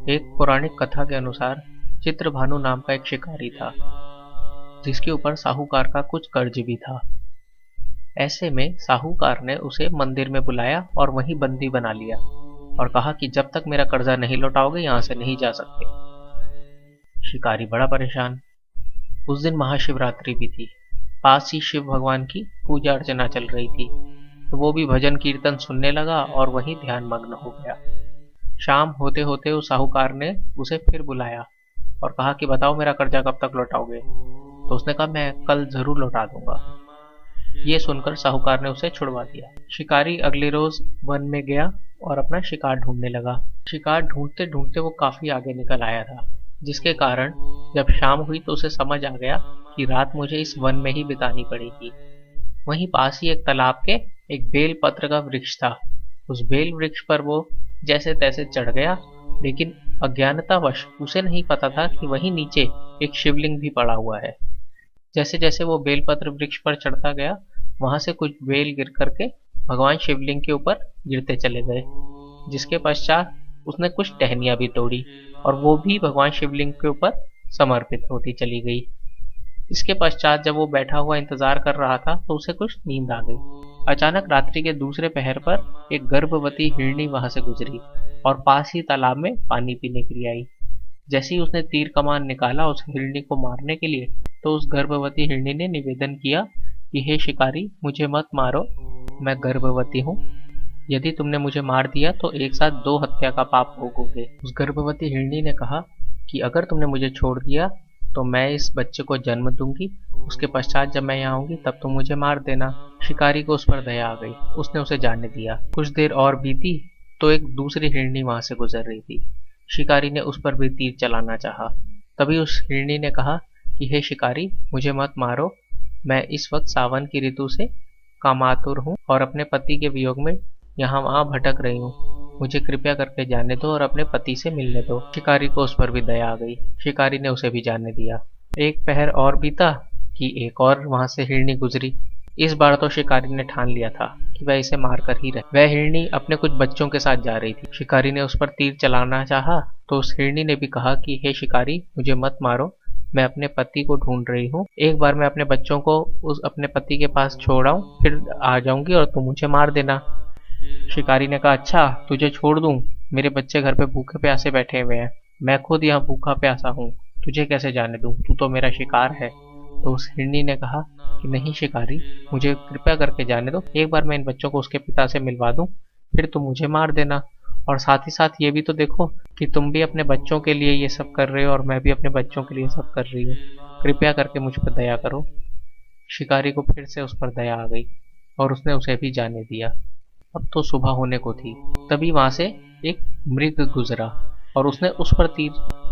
एक पौराणिक कथा के अनुसार चित्रभानु नाम का एक शिकारी था, जिसके ऊपर साहूकार का कुछ कर्ज भी था। ऐसे में साहूकार ने उसे मंदिर में बुलाया और वहीं बंदी बना लिया और कहा कि जब तक मेरा कर्जा नहीं लौटाओगे यहाँ से नहीं जा सकते। शिकारी बड़ा परेशान। उस दिन महाशिवरात्रि भी थी। पास ही शिव भगवान की पूजा अर्चना चल रही थी, तो वो भी भजन कीर्तन सुनने लगा और वहीं ध्यान मग्न हो गया। शाम होते होते उस साहूकार ने उसे फिर बुलाया और कहा कि बताओ मेरा कर्जा कब तक लौटाओगे। तो उसने कहा मैं कल जरूर लौटा दूंगा। ये सुनकर साहूकार ने उसे छुड़वा दिया। शिकारी अगले रोज वन में गया और अपना शिकार ढूंढने लगा। शिकार ढूंढते ढूंढते वो काफी आगे निकल आया था, जिसके कारण जब शाम हुई तो उसे समझ आ गया कि रात मुझे इस वन में ही बितानी पड़ेगी। वहीं पास ही एक तालाब के एक बेल पत्र का वृक्ष था। उस बेल वृक्ष पर वो जैसे तैसे चढ़ गया, लेकिन अज्ञानतावश उसे नहीं पता था कि वहीं नीचे एक शिवलिंग भी पड़ा हुआ है। जैसे जैसे वो बेलपत्र वृक्ष पर चढ़ता गया, वहां से कुछ बेल गिर करके भगवान शिवलिंग के ऊपर गिरते चले गए, जिसके पश्चात उसने कुछ टहनियां भी तोड़ी और वो भी भगवान शिवलिंग के ऊपर समर्पित होती चली गई। इसके पश्चात जब वो बैठा हुआ इंतजार कर रहा था तो उसे कुछ नींद आ गई। अचानक रात्रि के दूसरे पहर पर एक गर्भवती हिरनी वहां से गुजरी और पास ही तालाब में पानी पीने के लिए आई। जैसे ही उसने तीर कमान निकाला उस हिरनी को मारने के लिए, तो उस गर्भवती हिरनी ने निवेदन किया कि हे शिकारी, मुझे मत मारो, मैं गर्भवती हूँ। यदि तुमने मुझे मार दिया तो एक साथ 2 हत्या का पाप भोगोगे। उस गर्भवती हिरनी ने कहा कि अगर तुमने मुझे छोड़ दिया तो मैं इस बच्चे को जन्म दूंगी, उसके पश्चात जब मैं यहाँ आऊंगी तब तुम मुझे मार देना। शिकारी को उस पर दया आ गई, उसने उसे जाने दिया। कुछ देर और बीती तो एक दूसरी हिरनी वहां से गुजर रही थी। शिकारी ने उस पर भी तीर चलाना चाहा। तभी उस हिरनी ने कहा कि हे शिकारी, मुझे मत मारो, मैं इस वक्त सावन की ऋतु से कामातुर हूँ और अपने पति के वियोग में यहाँ वहाँ भटक रही हूँ। मुझे कृपया करके जाने दो और अपने पति से मिलने दो। शिकारी को उस पर भी दया आ गई। शिकारी ने उसे भी जाने दिया। एक पहर और बीता कि एक और वहां से हिरनी गुजरी। इस बार तो शिकारी ने ठान लिया था कि वह इसे मारकर ही रहे। वह हिरनी अपने कुछ बच्चों के साथ जा रही थी। शिकारी ने उस पर तीर चलाना चाहा तो उस हिरनी ने भी कहा कि हे शिकारी, मुझे मत मारो, मैं अपने पति को ढूंढ रही हूँ। एक बार मैं अपने बच्चों को उस अपने पति के पास छोड़ आऊं, फिर आ जाऊंगी और तुम मुझे मार देना। शिकारी ने कहा अच्छा, तुझे छोड़ दूं? मेरे बच्चे घर पे भूखे प्यासे बैठे हुए हैं, मैं खुद यहाँ भूखा प्यासा हूँ, तुझे कैसे जाने दूं? तू तो मेरा शिकार है। तो उस हिरनी ने कहा कि नहीं शिकारी, मुझे कृपया करके जाने दो, एक बार मैं इन बच्चों को उसके पिता से मिलवा दूं, फिर तुम मुझे मार देना। और साथ ही साथ ये भी तो देखो कि तुम भी अपने बच्चों के लिए ये सब कर रहे हो और मैं भी अपने बच्चों के लिए सब कर रही हूँ, कृपया करके मुझ पर दया करो। शिकारी को फिर से उस पर दया आ गई और उसने उसे भी जाने दिया। अब तो सुबह होने को थी। तभी वहां से एक मृग गुजरा और उसने उस पर तीर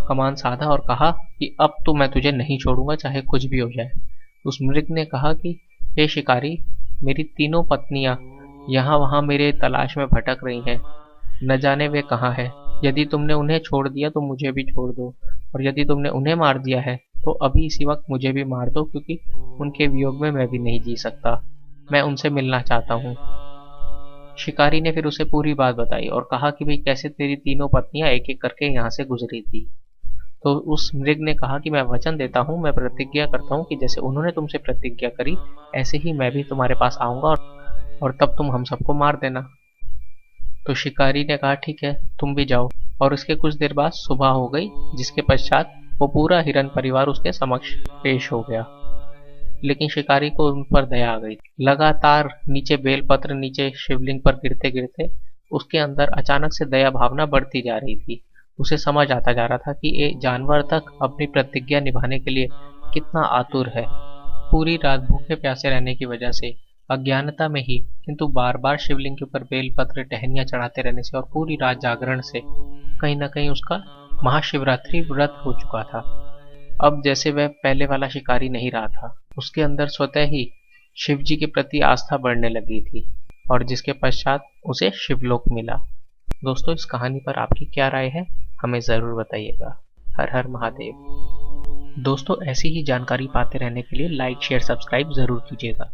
कमान साधा और कहा कि अब तो मैं तुझे नहीं छोड़ूंगा, चाहे कुछ भी हो जाए। उस मृग ने कहा कि हे शिकारी, मेरी तीनों पत्नियां यहाँ वहां मेरे तलाश में भटक रही हैं, न जाने वे कहाँ है। यदि तुमने उन्हें छोड़ दिया तो मुझे भी छोड़ दो, और यदि तुमने उन्हें मार दिया है तो अभी इसी वक्त मुझे भी मार दो, क्योंकि उनके वियोग में मैं भी नहीं जी सकता, मैं उनसे मिलना चाहता हूँ। शिकारी ने फिर उसे पूरी बात बताई और कहा कि भाई कैसे तेरी तीनों पत्नियां एक एक करके यहाँ से गुजरी थी। तो उस मृग ने कहा कि मैं वचन देता हूँ, मैं प्रतिज्ञा करता हूँ कि जैसे उन्होंने तुमसे प्रतिज्ञा करी ऐसे ही मैं भी तुम्हारे पास आऊंगा और तब तुम हम सबको मार देना। तो शिकारी ने कहा ठीक है, तुम भी जाओ। और उसके कुछ देर बाद सुबह हो गई, जिसके पश्चात वो पूरा हिरन परिवार उसके समक्ष पेश हो गया। लेकिन शिकारी को उन पर दया आ गई। लगातार नीचे बेलपत्र नीचे शिवलिंग पर गिरते गिरते उसके अंदर अचानक से दया भावना बढ़ती जा रही थी। उसे समझ आता जा रहा था कि ये जानवर तक अपनी प्रतिज्ञा निभाने के लिए कितना आतुर है। पूरी रात भूखे प्यासे रहने की वजह से, अज्ञानता में ही, किंतु बार बार शिवलिंग के ऊपर बेलपत्र टहनियां चढ़ाते रहने से और पूरी रात जागरण से कहीं ना कहीं उसका महाशिवरात्रि व्रत हो चुका था। अब जैसे वह पहले वाला शिकारी नहीं रहा था, उसके अंदर स्वतः ही शिव जी के प्रति आस्था बढ़ने लगी थी और जिसके पश्चात उसे शिवलोक मिला। दोस्तों, इस कहानी पर आपकी क्या राय है, हमें जरूर बताइएगा। हर हर महादेव। दोस्तों, ऐसी ही जानकारी पाते रहने के लिए लाइक शेयर सब्सक्राइब जरूर कीजिएगा।